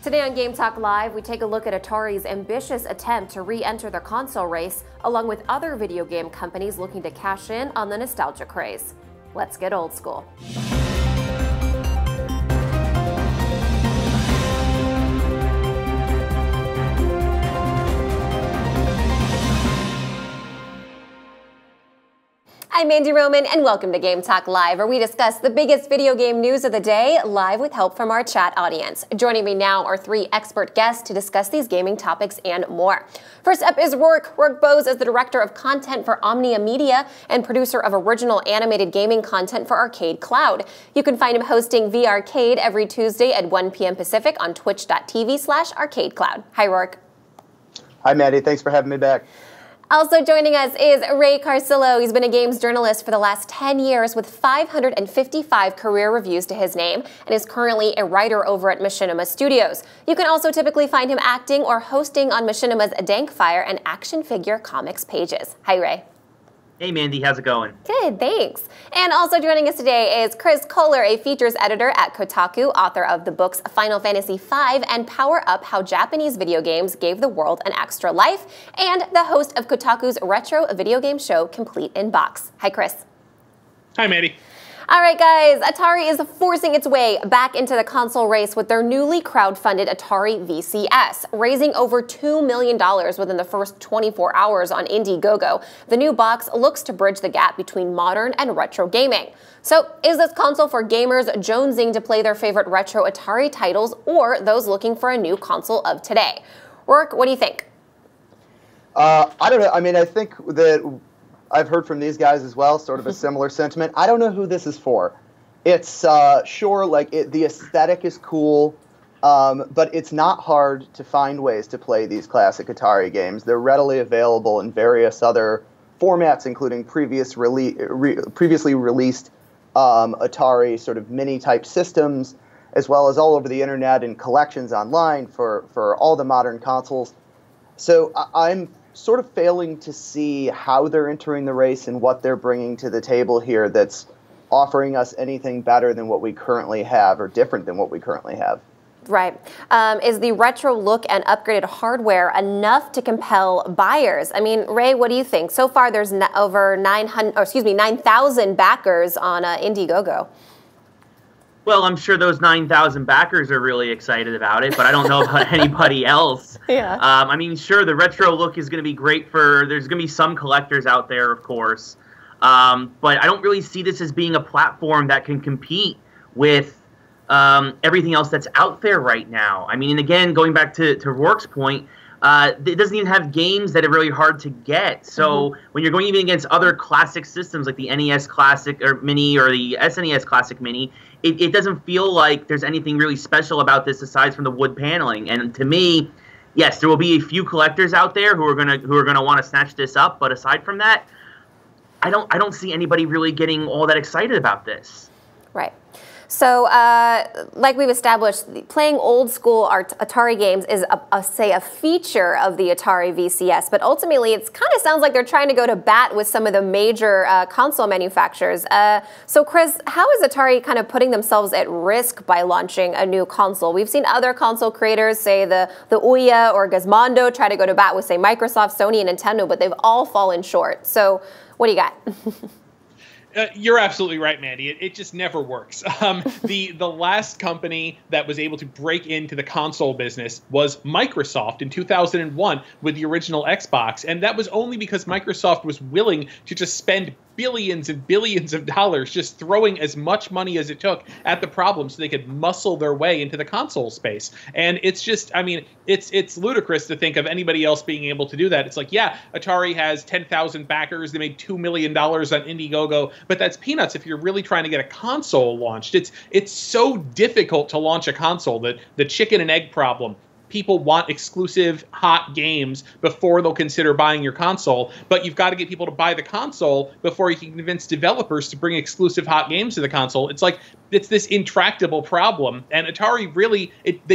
Today on Game Talk Live, we take a look at Atari's ambitious attempt to re-enter the console race, along with other video game companies looking to cash in on the nostalgia craze. Let's get old school. I'm Mandy Roman, and welcome to Game Talk Live, where we discuss the biggest video game news of the day, live with help from our chat audience. Joining me now are three expert guests to discuss these gaming topics and more. First up is Roarke. Roarke Boes is the director of content for Omnia Media and producer of original animated gaming content for ArcadeCloud. You can find him hosting VRcade every Tuesday at 1 p.m. Pacific on twitch.tv/ArcadeCloud. Hi, Roarke. Hi, Maddie. Thanks for having me back. Also joining us is Carsillo. He's been a games journalist for the last 10 years with 555 career reviews to his name and is currently a writer over at Machinima Studios. You can also typically find him acting or hosting on Machinima's Dankfire and action figure comics pages. Hi, Ray. Hey, Mandy. How's it going? Good, thanks. And also joining us today is Kohler, a features editor at Kotaku, author of the books Final Fantasy V and Power Up: How Japanese Video Games Gave the World an Extra Life, and the host of Kotaku's retro video game show Complete in Box. Hi, Chris. Hi, Mandy. All right, guys, Atari is forcing its way back into the console race with their newly crowdfunded AtariVCS, raising over $2 million within the first 24 hours on Indiegogo. The new box looks to bridge the gap between modern and retro gaming. So, is this console for gamers jonesing to play their favorite retro Atari titles or those looking for a new console of today? Roarke, what do you think? I don't know. I mean, I think that I've heard from these guys as well, sort of a similar sentiment. I don't know who this is for. It's, sure, like, the aesthetic is cool, but it's not hard to find ways to play these classic Atari games. They're readily available in various other formats, including previously released Atari sort of mini-type systems, as well as all over the internet and collections online for all the modern consoles. So I'm sort of failing to see how they're entering the race and what they're bringing to the table here that's offering us anything better than what we currently have or different than what we currently have. Right. Is the retro look and upgraded hardware enough to compel buyers? I mean, Ray, what do you think? So far, there's over 9,000 backers on Indiegogo. Well, I'm sure those 9,000 backers are really excited about it, but I don't know about anybody else. Yeah. I mean, sure, the retro look is going to be great there's going to be some collectors out there, of course. But I don't really see this as being a platform that can compete with everything else that's out there right now. I mean, and again, going back to Roarke's point, it doesn't even have games that are really hard to get. So when you're going even against other classic systems like the NES Classic or Mini or the SNES Classic Mini, it doesn't feel like there's anything really special about this aside from the wood paneling. And to me, yes, there will be a few collectors out there who are gonna want to snatch this up. But aside from that, I don't see anybody really getting all that excited about this. Right. So, like we've established, playing old school Atari games is, a feature of the Atari VCS, but ultimately it kind of sounds like they're trying to go to bat with some of the major console manufacturers. So, Chris, how is Atari kind of putting themselves at risk by launching a new console? We've seen other console creators, say the Ouya or Gizmondo, try to go to bat with, say, Microsoft, Sony, and Nintendo, but they've all fallen short. So, what do you got? You're absolutely right, Mandy. It just never works. The last company that was able to break into the console business was Microsoft in 2001 with the original Xbox, and that was only because Microsoft was willing to just spend billions and billions of dollars just throwing as much money as it took at the problem so they could muscle their way into the console space. And it's just, I mean, it's ludicrous to think of anybody else being able to do that. It's like, yeah, Atari has 10,000 backers. They made $2 million on Indiegogo, but that's peanuts if you're really trying to get a console launched. It's so difficult to launch a console, the chicken and egg problem. People want exclusive hot games before they'll consider buying your console, but you've got to get people to buy the console before you can convince developers to bring exclusive hot games to the console. It's like, it's this intractable problem, and Atari really, it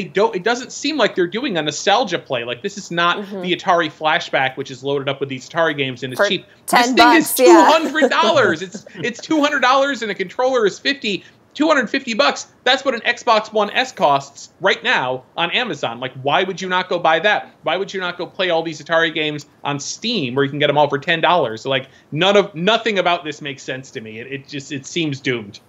doesn't seem like they're doing a nostalgia play. Like, this is not the Atari Flashback, which is loaded up with these Atari games and it's cheap. This thing is $200. It's $200 and a controller is $50. $250, that's what an Xbox One S costs right now on Amazon. Like, why would you not go buy that? Why would you not go play all these Atari games on Steam where you can get them all for $10? So, like, nothing about this makes sense to me. It seems doomed.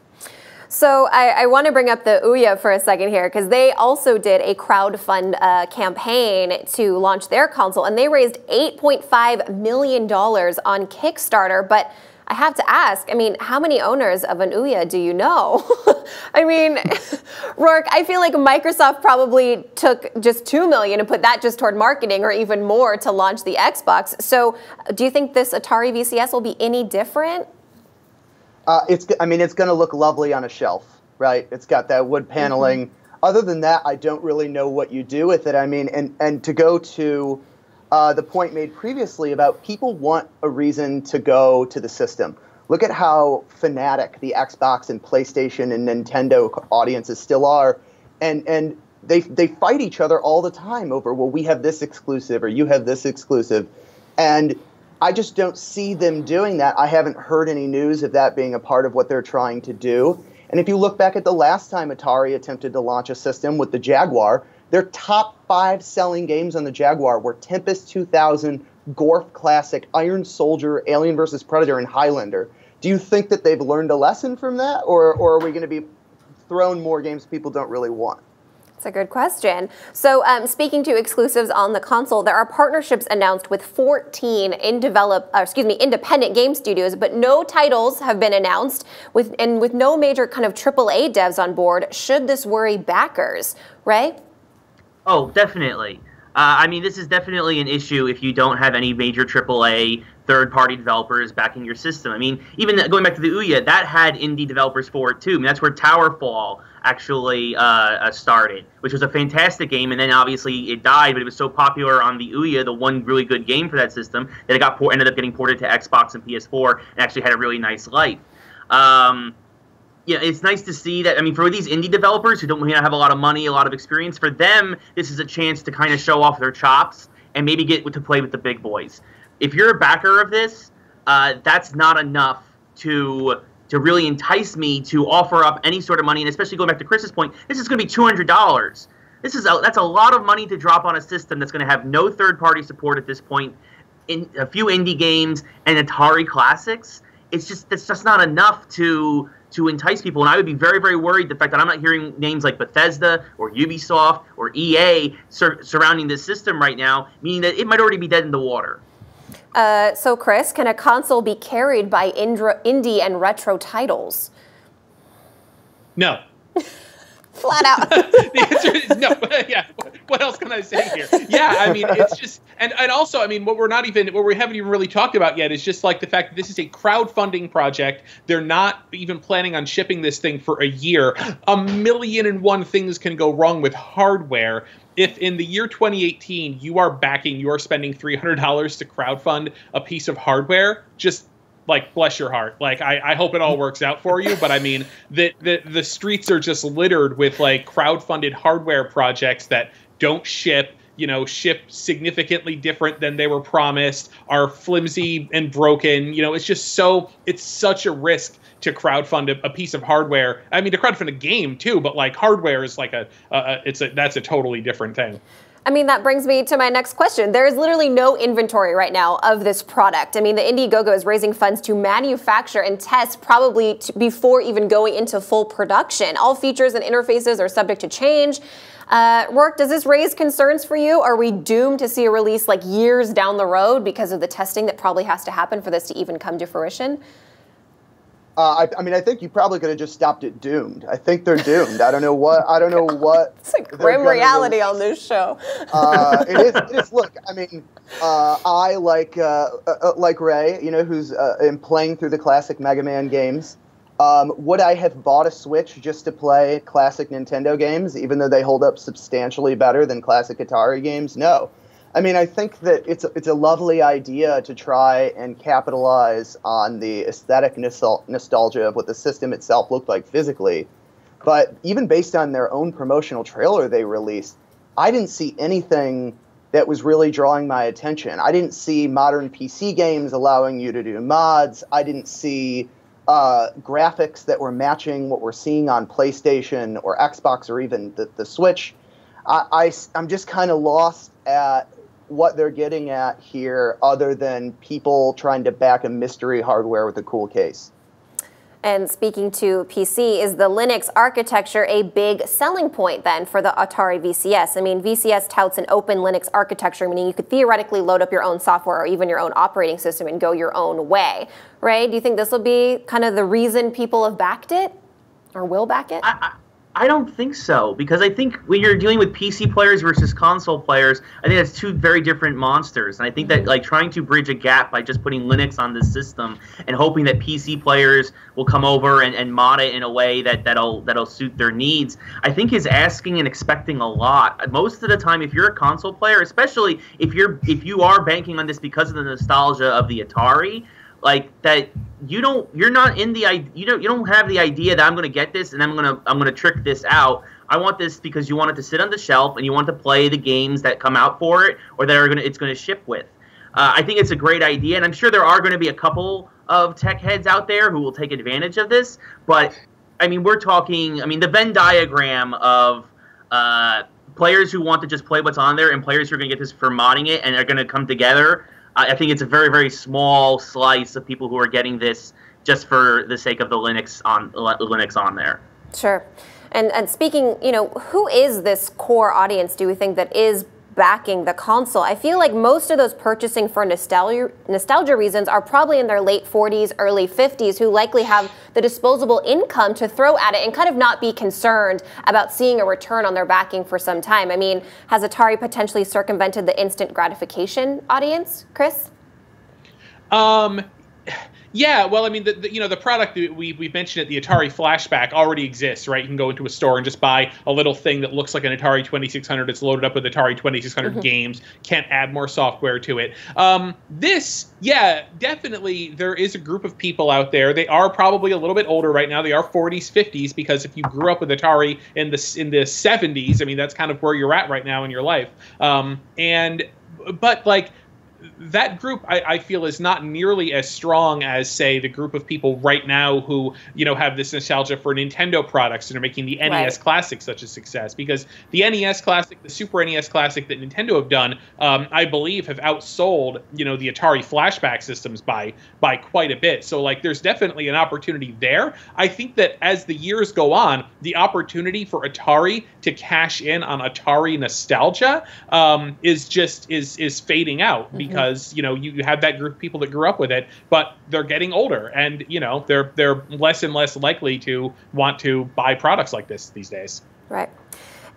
So I want to bring up the Ouya for a second here, because they also did a crowdfund campaign to launch their console, and they raised $8.5 million on Kickstarter. But I have to ask, I mean, how many owners of an Ouya do you know? I mean, Roarke, I feel like Microsoft probably took just $2 million and put that just toward marketing, or even more to launch the Xbox. So do you think this Atari VCS will be any different? It's going to look lovely on a shelf, right? It's got that wood paneling. Mm-hmm. Other than that, I don't really know what you do with it. I mean, and to go to the point made previously about people want a reason to go to the system. Look at how fanatic the Xbox and PlayStation and Nintendo audiences still are. And they fight each other all the time over, well, we have this exclusive or you have this exclusive. And I just don't see them doing that. I haven't heard any news of that being a part of what they're trying to do. And if you look back at the last time Atari attempted to launch a system with the Jaguar, their top 5 selling games on the Jaguar were Tempest 2000, Gorf Classic, Iron Soldier, Alien vs. Predator, and Highlander. Do you think that they've learned a lesson from that, or are we going to be thrown more games people don't really want? That's a good question. So speaking to exclusives on the console, there are partnerships announced with 14 independent game studios, but no titles have been announced, with no major kind of AAA devs on board. Should this worry backers? Ray? Oh, definitely. I mean, this is definitely an issue if you don't have any major AAA third-party developers backing your system. I mean, even going back to the Ouya, that had indie developers for it, too. I mean, that's where Towerfall actually started, which was a fantastic game, and then obviously it died, but it was so popular on the Ouya, the one really good game for that system, that it ended up getting ported to Xbox and PS4 and actually had a really nice life. Yeah, it's nice to see that. I mean, for these indie developers who don't have a lot of money, a lot of experience, for them, this is a chance to kind of show off their chops and maybe get to play with the big boys. If you're a backer of this, that's not enough to really entice me to offer up any sort of money, and especially going back to Chris's point, this is going to be $200. That's a lot of money to drop on a system that's going to have no third-party support at this point, in a few indie games and Atari classics. It's just not enough to entice people, and I would be very, very worried the fact that I'm not hearing names like Bethesda or Ubisoft or EA surrounding this system right now, meaning that it might already be dead in the water. So, Chris, can a console be carried by indie and retro titles? No. Flat out. The answer is no. Yeah. What else can I say here? Yeah, I mean, it's just, and also, I mean, what we haven't even really talked about yet is just like the fact that this is a crowdfunding project. They're not even planning on shipping this thing for a year. 1,000,001 things can go wrong with hardware. If in the year 2018 you are spending $300 to crowdfund a piece of hardware, just like, bless your heart. Like, I hope it all works out for you. But I mean, the streets are just littered with like crowdfunded hardware projects that don't ship significantly different than they were promised, are flimsy and broken. It's such a risk to crowdfund a piece of hardware. I mean, to crowdfund a game too, but like hardware is like that's a totally different thing. I mean, that brings me to my next question. There is literally no inventory right now of this product. I mean, the Indiegogo is raising funds to manufacture and test probably before even going into full production. All features and interfaces are subject to change. Roarke, does this raise concerns for you? Are we doomed to see a release like years down the road because of the testing that probably has to happen for this to even come to fruition? I mean, I think you probably could have just stopped it doomed. I think they're doomed. I don't know what. It's like grim reality on this show. It is. Look, I mean, I like Ray, who's playing through the classic Mega Man games. Would I have bought a Switch just to play classic Nintendo games, even though they hold up substantially better than classic Atari games? No. I mean, I think that it's a lovely idea to try and capitalize on the aesthetic nostalgia of what the system itself looked like physically. But even based on their own promotional trailer they released, I didn't see anything that was really drawing my attention. I didn't see modern PC games allowing you to do mods. I didn't see graphics that were matching what we're seeing on PlayStation or Xbox or even the Switch. I'm just kind of lost at what they're getting at here, other than people trying to back a mystery hardware with a cool case. And speaking to PC, is the Linux architecture a big selling point then for the Atari VCS? I mean, VCS touts an open Linux architecture, meaning you could theoretically load up your own software or even your own operating system and go your own way, right? Do you think this will be kind of the reason people have backed it or will back it? I don't think so, because I think when you're dealing with PC players versus console players, I think that's two very different monsters. And I think that like trying to bridge a gap by just putting Linux on the system and hoping that PC players will come over and mod it in a way that'll suit their needs, I think is asking and expecting a lot. Most of the time, if you're a console player, especially if you are banking on this because of the nostalgia of the Atari, like that you don't have the idea that I'm going to get this and I'm going to trick this out. I want this because you want it to sit on the shelf and you want to play the games that come out for it or that it's going to ship with. I think it's a great idea, and I'm sure there are going to be a couple of tech heads out there who will take advantage of this. But I mean, we're talking. I mean, the Venn diagram of players who want to just play what's on there and players who are going to get this for modding it and are going to come together. I think it's a very, very small slice of people who are getting this just for the sake of the Linux on there. Sure. And speaking, who is this core audience, do we think, that is backing the console? I feel like most of those purchasing for nostalgia reasons are probably in their late 40s, early 50s, who likely have the disposable income to throw at it and kind of not be concerned about seeing a return on their backing for some time. I mean, has Atari potentially circumvented the instant gratification audience, Chris? Yeah, well, I mean, the product that we've mentioned, the Atari Flashback, already exists, right? You can go into a store and just buy a little thing that looks like an Atari 2600. It's loaded up with Atari 2600 games. Can't add more software to it. Yeah, definitely there is a group of people out there. They are probably a little bit older right now. They are 40s, 50s, because if you grew up with Atari in the 70s, I mean, that's kind of where you're at right now in your life. But like, that group, I feel, is not nearly as strong as, say, the group of people right now who, have this nostalgia for Nintendo products and are making the NES Classic such a success. Because the NES Classic, the Super NES Classic that Nintendo have done, I believe, have outsold, the Atari Flashback systems by quite a bit. So, like, there's definitely an opportunity there. I think that as the years go on, the opportunity for Atari to cash in on Atari nostalgia is fading out. Because you have that group of people that grew up with it, but they're getting older, and they're less and less likely to want to buy products like this these days. Right.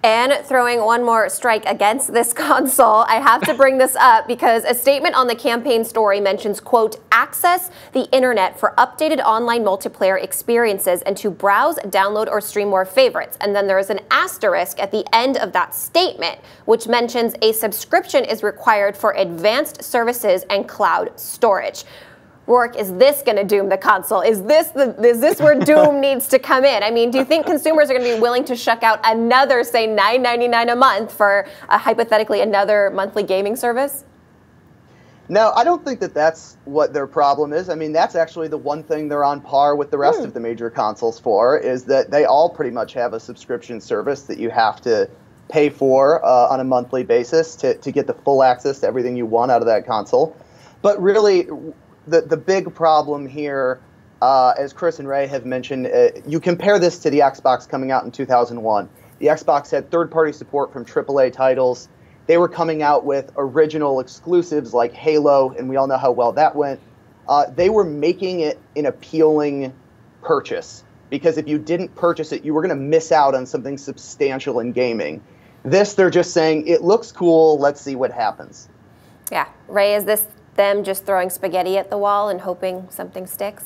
And throwing one more strike against this console, I have to bring this up because a statement on the campaign story mentions, quote, access the internet for updated online multiplayer experiences and to browse, download, or stream more favorites. And then there is an asterisk at the end of that statement, which mentions a subscription is required for advanced services and cloud storage. Roarke, is this going to doom the console? Is this where doom needs to come in? I mean, do you think consumers are going to be willing to shuck out another, say, $9.99 a month for hypothetically another monthly gaming service? No, I don't think that that's what their problem is. I mean, that's actually the one thing they're on par with the rest of the major consoles for, is that they all pretty much have a subscription service that you have to pay for on a monthly basis to get the full access to everything you want out of that console. But really, the big problem here, as Chris and Ray have mentioned, you compare this to the Xbox coming out in 2001. The Xbox had third-party support from AAA titles. They were coming out with original exclusives like Halo, and we all know how well that went. They were making it an appealing purchase, because if you didn't purchase it, you were going to miss out on something substantial in gaming. This, they're just saying, it looks cool, let's see what happens. Yeah. Ray, is this them just throwing spaghetti at the wall and hoping something sticks?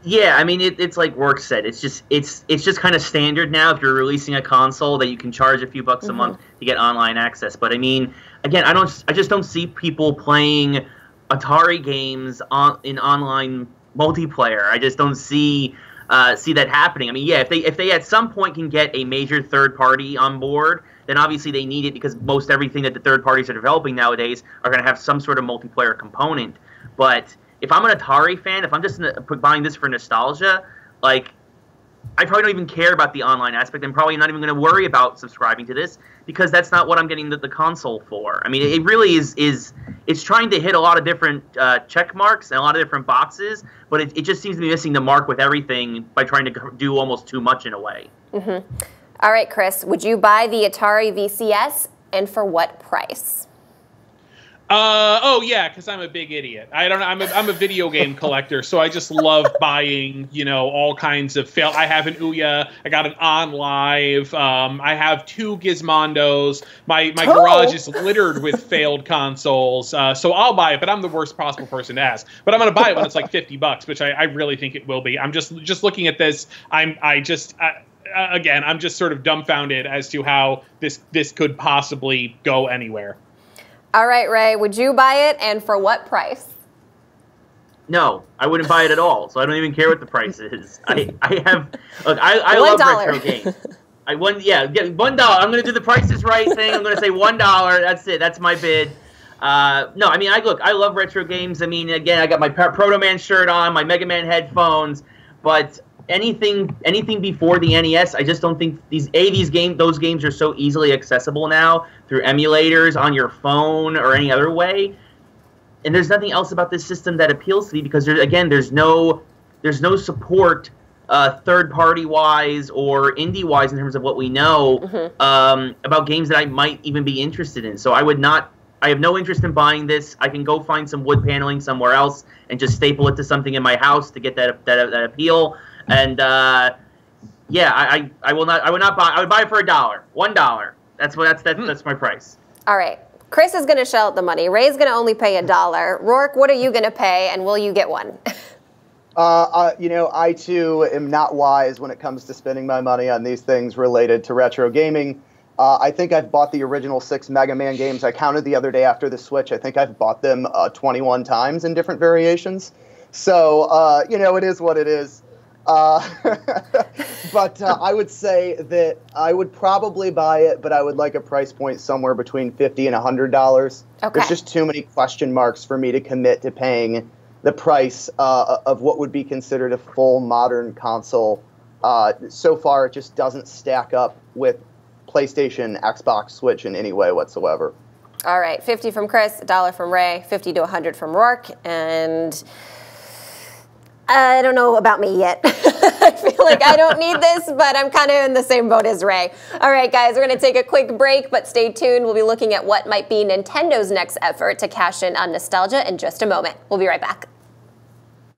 Yeah, I mean, it's like Roarke said. It's just kind of standard now. If you're releasing a console, that you can charge a few bucks a month to get online access. But I mean, again, I just don't see people playing Atari games in online multiplayer. I just don't see that happening. I mean, yeah, if they at some point can get a major third party on board, then obviously they need it, because most everything that the third parties are developing nowadays are going to have some sort of multiplayer component. But if I'm an Atari fan, if I'm just buying this for nostalgia, like, I probably don't even care about the online aspect. I'm probably not even going to worry about subscribing to this because that's not what I'm getting the console for. I mean, it really is it's trying to hit a lot of different check marks and a lot of different boxes, but it just seems to be missing the mark with everything by trying to do almost too much in a way. Mm-hmm. All right, Chris, would you buy the Atari VCS, and for what price? Oh yeah, because I'm a big idiot. I don't know. I'm a video game collector, so I just love buying, you know, all kinds of fail. I have an Ouya. I got an OnLive. I have 2 Gizmondos. My garage is littered with failed consoles. So I'll buy it, but I'm the worst possible person to ask. But I'm gonna buy it when it's like $50, which I really think it will be. I'm just looking at this. Again, I'm just sort of dumbfounded as to how this could possibly go anywhere. All right, Ray, would you buy it, and for what price? No, I wouldn't buy it at all, so I don't even care what the price is. I love retro games. $1. I'm going to do the Price is Right thing. I'm going to say $1. That's it. That's my bid. No, I mean, I love retro games. I mean, again, I got my Proto Man shirt on, my Mega Man headphones, but anything before the NES, I just don't think those games are so easily accessible now through emulators on your phone or any other way. And there's nothing else about this system that appeals to me because there's no support third-party wise or indie wise in terms of what we know about games that I might even be interested in. So I have no interest in buying this. I can go find some wood paneling somewhere else and just staple it to something in my house to get that appeal. And yeah, I would not buy. I would buy it for $1. $1. That's my price. All right. Chris is going to shell out the money. Ray's going to only pay $1. Roarke, what are you going to pay, and will you get one? You know, I too am not wise when it comes to spending my money on these things related to retro gaming. I think I've bought the original 6 Mega Man games. I counted the other day after the Switch. I think I've bought them 21 times in different variations. So, you know, it is what it is. But I would say that I would probably buy it, but I would like a price point somewhere between $50 and $100. Okay. There's just too many question marks for me to commit to paying the price of what would be considered a full modern console. So far, it just doesn't stack up with PlayStation, Xbox, Switch in any way whatsoever. All right, 50 from Chris, $1 from Ray, 50 to 100 from Roarke, and I don't know about me yet. I feel like I don't need this, but I'm kind of in the same boat as Ray. All right, guys, we're going to take a quick break, but stay tuned. We'll be looking at what might be Nintendo's next effort to cash in on nostalgia in just a moment. We'll be right back.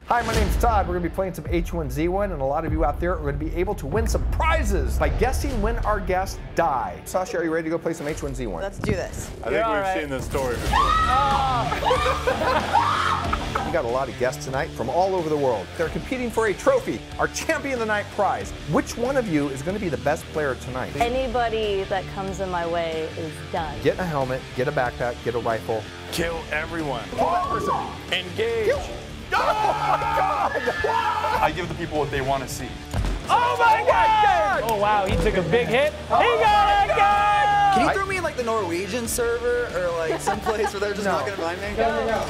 Hi, my name's Todd. We're going to be playing some H1Z1, and a lot of you out there are going to be able to win some prizes by guessing when our guests die. Sasha, are you ready to go play some H1Z1? Let's do this. I think we've seen this story before. We got a lot of guests tonight from all over the world. They're competing for a trophy, our Champion of the Night prize. Which one of you is going to be the best player tonight? Anybody that comes in my way is done. Get a helmet, get a backpack, get a rifle. Kill everyone. Kill that person. Engage. Kill. Oh my God! I give the people what they want to see. Oh my God! Oh wow, he took a big hit. He got a gun! Can you throw me in like the Norwegian server or like someplace where they're just not gonna find me? No.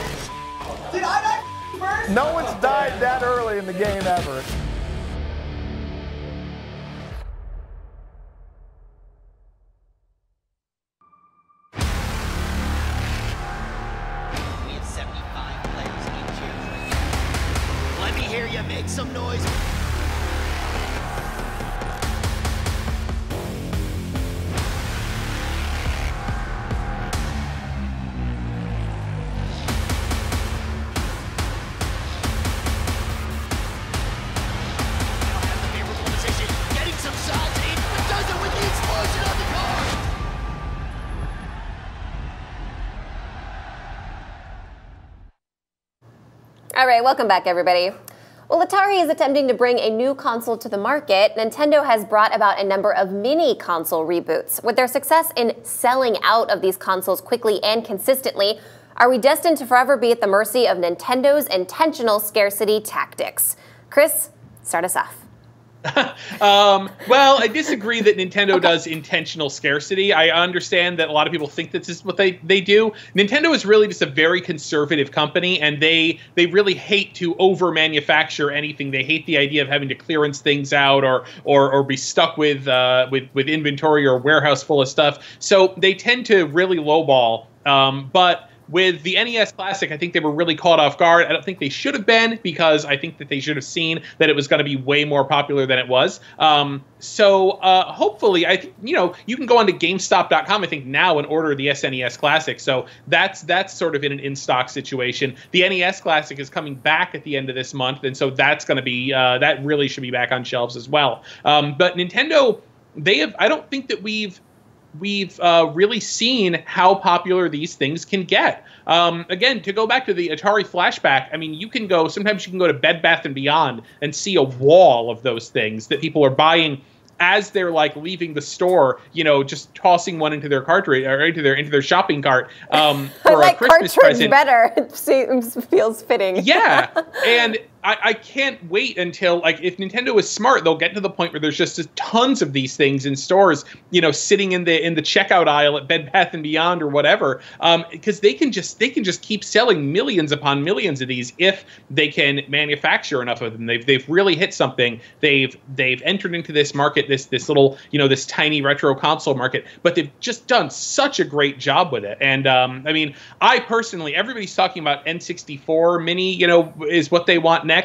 Did I die first? No one's died that early in the game ever. We have 75 players each here. Let me hear you make some noise. All right, welcome back, everybody. Well, Atari is attempting to bring a new console to the market. Nintendo has brought about a number of mini console reboots. With their success in selling out of these consoles quickly and consistently, are we destined to forever be at the mercy of Nintendo's intentional scarcity tactics? Chris, start us off. Well, I disagree that Nintendo does intentional scarcity. I understand that a lot of people think this is what they do. Nintendo is really just a very conservative company, and they really hate to over-manufacture anything. They hate the idea of having to clearance things out or be stuck with inventory or a warehouse full of stuff. So they tend to really lowball. But with the NES Classic, I think they were really caught off guard. I don't think they should have been, because I think that they should have seen that it was going to be way more popular than it was. So hopefully, I think, you can go onto GameStop.com, I think, now and order the SNES Classic. So that's sort of in an in-stock situation. The NES Classic is coming back at the end of this month, and so that's going to be that really should be back on shelves as well. But Nintendo, I don't think that we've really seen how popular these things can get. Again, to go back to the Atari flashback, I mean, sometimes you can go to Bed Bath & Beyond and see a wall of those things that people are buying as they're like leaving the store, just tossing one into their cartridge or into their shopping cart for a Christmas present. Better. It feels fitting. Yeah, and I can't wait until, like, if Nintendo is smart, they'll get to the point where there's just tons of these things in stores, sitting in the checkout aisle at Bed Bath & Beyond or whatever, because they can just keep selling millions upon millions of these if they can manufacture enough of them. They've really hit something. They've entered into this market, this little, this tiny retro console market, but they've just done such a great job with it. And I mean, I personally, everybody's talking about N64 Mini, is what they want next.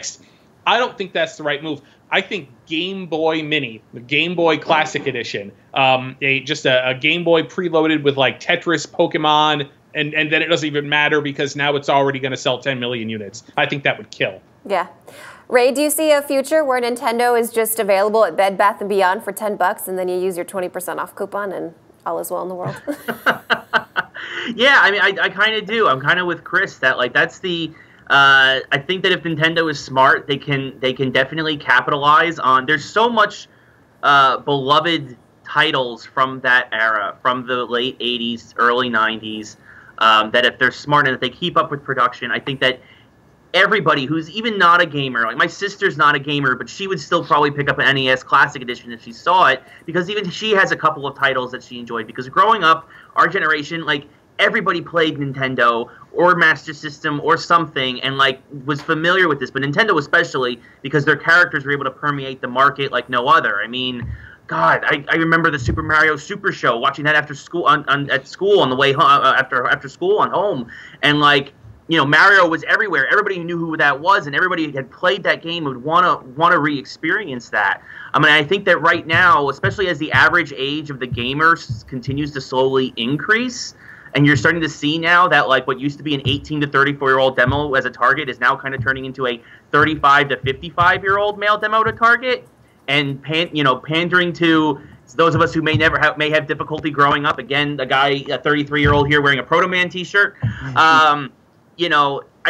I don't think that's the right move. I think Game Boy Mini, the Game Boy Classic Edition, a Game Boy preloaded with like Tetris, Pokemon, and then it doesn't even matter because now it's already going to sell 10 million units. I think that would kill. Yeah. Ray, do you see a future where Nintendo is just available at Bed Bath & Beyond for $10 and then you use your 20% off coupon and all is well in the world? Yeah, I mean, I kind of do. I'm kind of with Chris that, like, that's the... I think that if Nintendo is smart, they can definitely capitalize on. There's so much beloved titles from that era, from the late 80s, early 90s, that if they're smart and if they keep up with production, I think that everybody who's even not a gamer, like my sister's not a gamer, but she would still probably pick up an NES Classic Edition if she saw it, because even she has a couple of titles that she enjoyed. Because growing up, our generation, like, everybody played Nintendo or Master System or something and, like, was familiar with this. But Nintendo especially, because their characters were able to permeate the market like no other. I mean, God, I remember the Super Mario Super Show, watching that after school at school on the way home, after school on home. And, like, Mario was everywhere. Everybody knew who that was, and everybody had played that game would want to re-experience that. I mean, I think that right now, especially as the average age of the gamers continues to slowly increase, and you're starting to see now that, like, what used to be an 18 to 34-year-old demo as a target is now kind of turning into a 35 to 55-year-old male demo to target, and pandering to those of us who may have difficulty growing up. Again, a 33-year-old here wearing a Proto Man T-shirt. I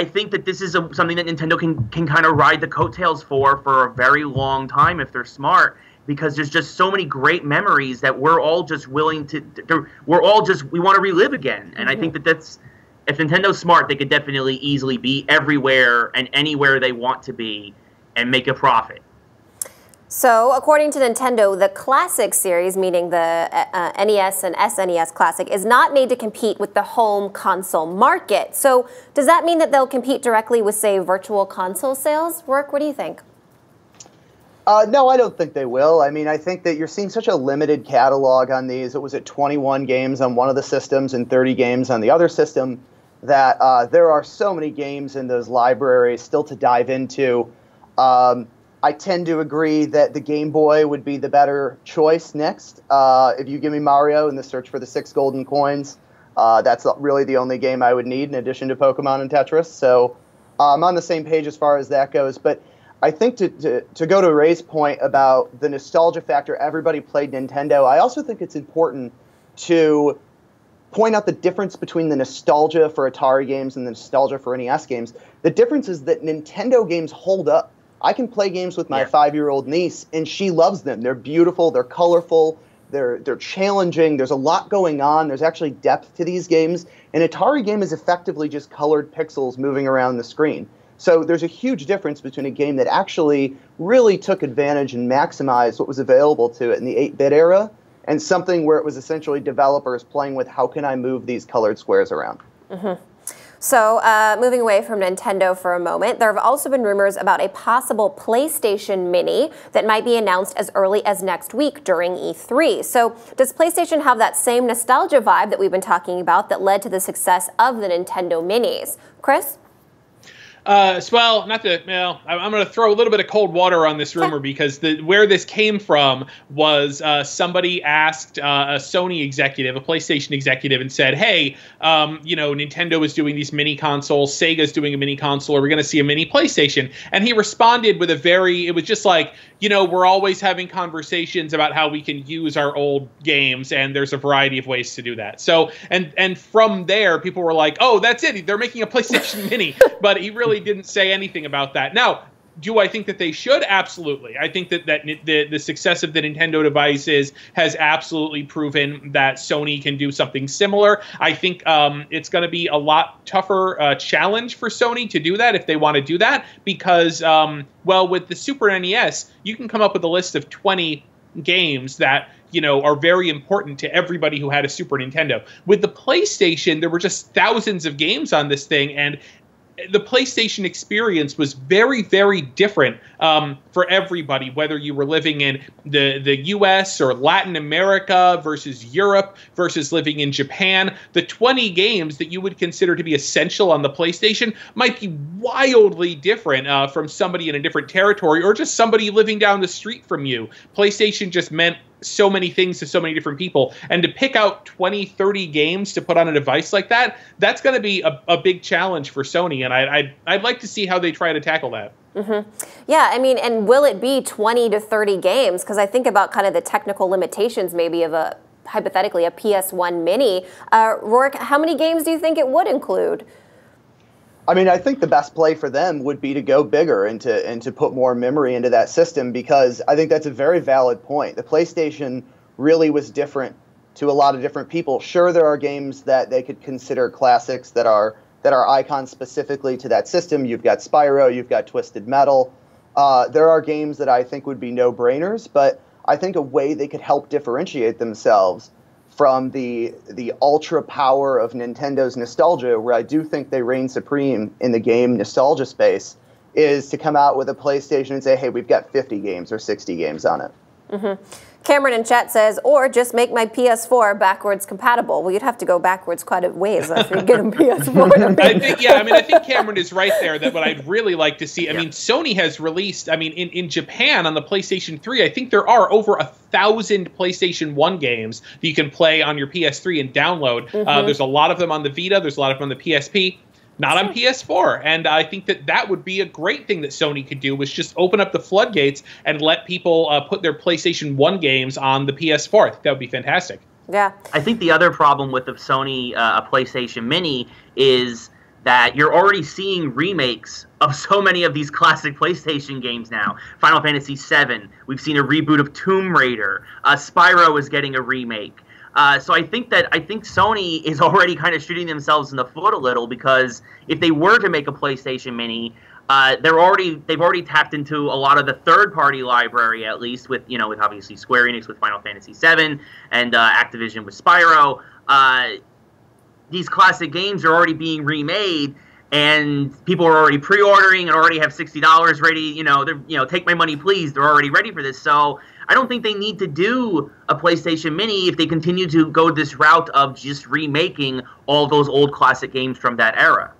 think that this is something that Nintendo can kind of ride the coattails for a very long time if they're smart. Because there's just so many great memories that we're all just willing we want to relive again. And I think that if Nintendo's smart, they could definitely easily be everywhere and anywhere they want to be and make a profit. So, according to Nintendo, the Classic series, meaning the NES and SNES Classic, is not made to compete with the home console market. So, does that mean that they'll compete directly with, say, virtual console sales? Roarke, what do you think? No, I don't think they will. I mean, I think that you're seeing such a limited catalog on these. It was at 21 games on one of the systems and 30 games on the other system, that there are so many games in those libraries still to dive into. I tend to agree that the Game Boy would be the better choice next. If you give me Mario and the search for the 6 golden coins, that's really the only game I would need in addition to Pokemon and Tetris. So I'm on the same page as far as that goes. But I think to go to Ray's point about the nostalgia factor, everybody played Nintendo, I also think it's important to point out the difference between the nostalgia for Atari games and the nostalgia for NES games. The difference is that Nintendo games hold up. I can play games with my 5-year-old niece, and she loves them. They're beautiful, they're colorful, they're challenging, there's a lot going on, there's actually depth to these games. An Atari game is effectively just colored pixels moving around the screen. So there's a huge difference between a game that actually really took advantage and maximized what was available to it in the 8-bit era and something where it was essentially developers playing with how can I move these colored squares around. So, moving away from Nintendo for a moment, there have also been rumors about a possible PlayStation Mini that might be announced as early as next week during E3. So, does PlayStation have that same nostalgia vibe that we've been talking about that led to the success of the Nintendo Minis? Chris? Well, not to, well, I'm going to throw a little bit of cold water on this rumor because where this came from was somebody asked a Sony executive, a PlayStation executive, and said, hey, Nintendo is doing these mini consoles, Sega's doing a mini console, are we going to see a mini PlayStation? And he responded with it was just like, we're always having conversations about how we can use our old games, and there's a variety of ways to do that. So, and from there, people were like, oh, that's it, they're making a PlayStation Mini, but he really didn't say anything about that. Now, do I think that they should? Absolutely. I think that the success of the Nintendo devices has absolutely proven that Sony can do something similar. I think it's going to be a lot tougher challenge for Sony to do that if they want to do that because, with the Super NES, you can come up with a list of 20 games that are very important to everybody who had a Super Nintendo. With the PlayStation, there were just thousands of games on this thing, and the PlayStation experience was very, very different for everybody, whether you were living in the US or Latin America versus Europe versus living in Japan. The 20 games that you would consider to be essential on the PlayStation might be wildly different from somebody in a different territory or just somebody living down the street from you. PlayStation just meant so many things to so many different people. And to pick out 20, 30 games to put on a device like that, that's going to be a big challenge for Sony. And I'd like to see how they try to tackle that. Yeah, I mean, and will it be 20 to 30 games? Because I think about kind of the technical limitations maybe of hypothetically, a PS1 Mini. Roarke, how many games do you think it would include? I mean, I think the best play for them would be to go bigger and to put more memory into that system because I think that's a very valid point. The PlayStation really was different to a lot of different people. Sure, there are games that they could consider classics that are icons specifically to that system. You've got Spyro, you've got Twisted Metal. There are games that I think would be no-brainers, but I think a way they could help differentiate themselves from the ultra power of Nintendo's nostalgia, where I do think they reign supreme in the game nostalgia space, is to come out with a PlayStation and say, hey, we've got 50 games or 60 games on it. Cameron in chat says, or just make my PS4 backwards compatible. Well, you'd have to go backwards quite a ways if you get a PS4. I think Cameron is right there that what I'd really like to see, I mean, Sony has released, in Japan on the PlayStation 3, I think there are over 1,000 PlayStation 1 games that you can play on your PS3 and download. There's a lot of them on the Vita, there's a lot of them on the PSP. Not on PS4. And I think that would be a great thing that Sony could do, was just open up the floodgates and let people put their PlayStation 1 games on the PS4. I think that would be fantastic. Yeah. I think the other problem with the Sony PlayStation Mini is that you're already seeing remakes of so many of these classic PlayStation games now. Final Fantasy VII, we've seen a reboot of Tomb Raider, Spyro is getting a remake. So I think Sony is already kind of shooting themselves in the foot a little, because if they were to make a PlayStation Mini, they've already tapped into a lot of the third-party library, at least with obviously Square Enix with Final Fantasy VII and Activision with Spyro. These classic games are already being remade, and people are already pre-ordering and already have $60 ready. Take my money, please. They're already ready for this. So I don't think they need to do a PlayStation Mini if they continue to go this route of just remaking all those old classic games from that era.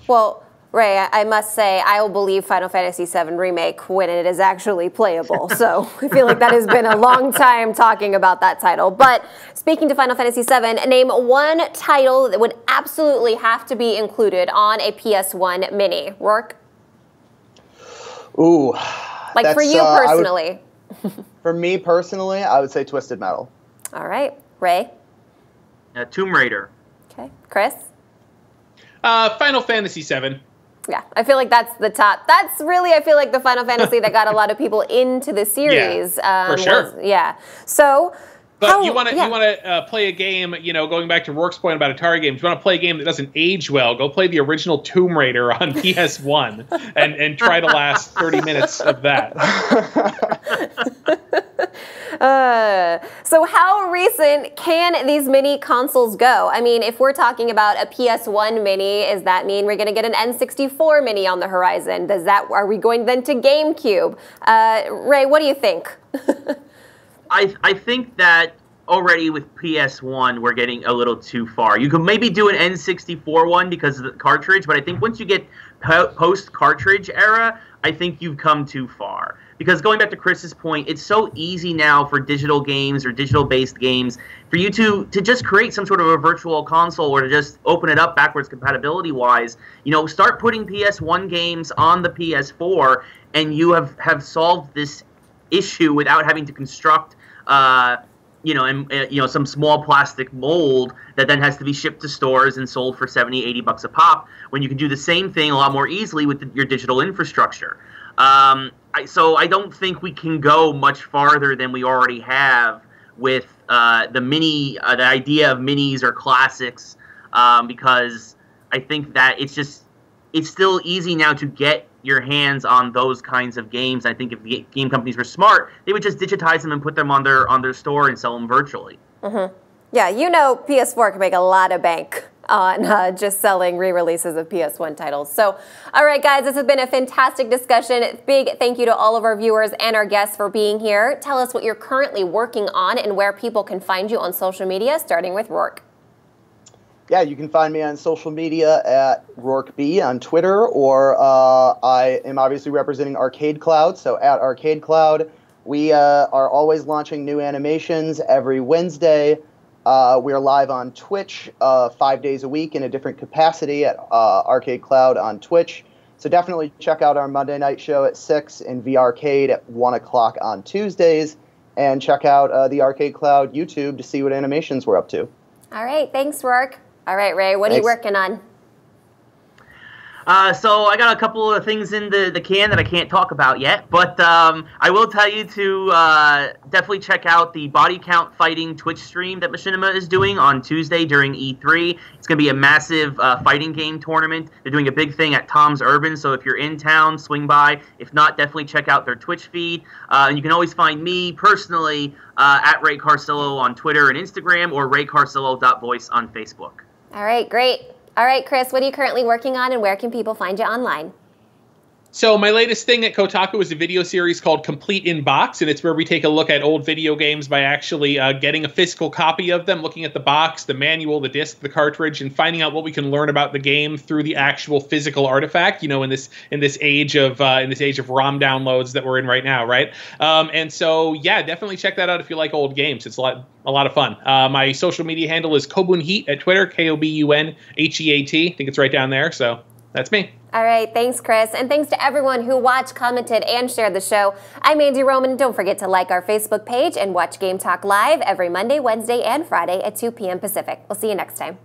Well, Ray, I must say, I will believe Final Fantasy VII Remake when it is actually playable. So I feel like that has been a long time talking about that title. But speaking to Final Fantasy VII, name one title that would absolutely have to be included on a PS1 Mini. Roarke? Ooh. Like for you personally. For me personally, I would say Twisted Metal. All right. Ray? Tomb Raider. Okay. Chris? Final Fantasy VII. Yeah, I feel like that's the top. That's really, I feel like, the Final Fantasy that got a lot of people into the series. Yeah, for sure. Yeah. So, But you want to play a game, going back to Roarke's point about Atari games, you want to play a game that doesn't age well, go play the original Tomb Raider on PS1 and try to last 30 minutes of that. So how recent can these mini consoles go? I mean, if we're talking about a PS1 mini, does that mean we're going to get an N64 mini on the horizon? Are we going then to GameCube? Ray, what do you think? I think that already with PS1, we're getting a little too far. You could maybe do an N64 one because of the cartridge, but I think once you get post-cartridge era, I think you've come too far. Because going back to Chris's point, it's so easy now for digital games or digital-based games for you to just create some sort of a virtual console or to just open it up backwards compatibility-wise. Start putting PS1 games on the PS4, and you have solved this issue without having to construct some small plastic mold that then has to be shipped to stores and sold for $70-$80 a pop, when you can do the same thing a lot more easily with your digital infrastructure. So I don't think we can go much farther than we already have with the idea of minis or classics, because I think that it's still easy now to get your hands on those kinds of games. I think if the game companies were smart, they would just digitize them and put them on their store and sell them virtually. Mm-hmm. Yeah, PS4 can make a lot of bank on just selling re-releases of PS1 titles. So, all right, guys, this has been a fantastic discussion. Big thank you to all of our viewers and our guests for being here. Tell us what you're currently working on and where people can find you on social media, starting with Roarke. Yeah, you can find me on social media at RoarkeB on Twitter, or I am obviously representing ArcadeCloud, so at ArcadeCloud. We are always launching new animations every Wednesday. We are live on Twitch 5 days a week in a different capacity at ArcadeCloud on Twitch. So definitely check out our Monday night show at 6 and VArcade at 1 o'clock on Tuesdays. And check out the ArcadeCloud YouTube to see what animations we're up to. All right, thanks, Roarke. All right, Ray, what are you working on? So I got a couple of things in the can that I can't talk about yet, but I will tell you to definitely check out the Body Count Fighting Twitch stream that Machinima is doing on Tuesday during E3. It's going to be a massive fighting game tournament. They're doing a big thing at Tom's Urban, so if you're in town, swing by. If not, definitely check out their Twitch feed. And you can always find me personally at Ray Carsillo on Twitter and Instagram, or raycarsillo.voice on Facebook. All right, great. All right, Chris, what are you currently working on and where can people find you online? So my latest thing at Kotaku is a video series called Complete in Box, and it's where we take a look at old video games by actually getting a physical copy of them, looking at the box, the manual, the disc, the cartridge, and finding out what we can learn about the game through the actual physical artifact. In this age of ROM downloads that we're in right now, right? And so yeah, definitely check that out if you like old games. It's a lot of fun. My social media handle is Kobunheat at Twitter, KOBUNHEAT. I think it's right down there. So that's me. All right, thanks, Chris. And thanks to everyone who watched, commented, and shared the show. I'm Andy Roman. Don't forget to like our Facebook page and watch Game Talk Live every Monday, Wednesday, and Friday at 2 p.m. Pacific. We'll see you next time.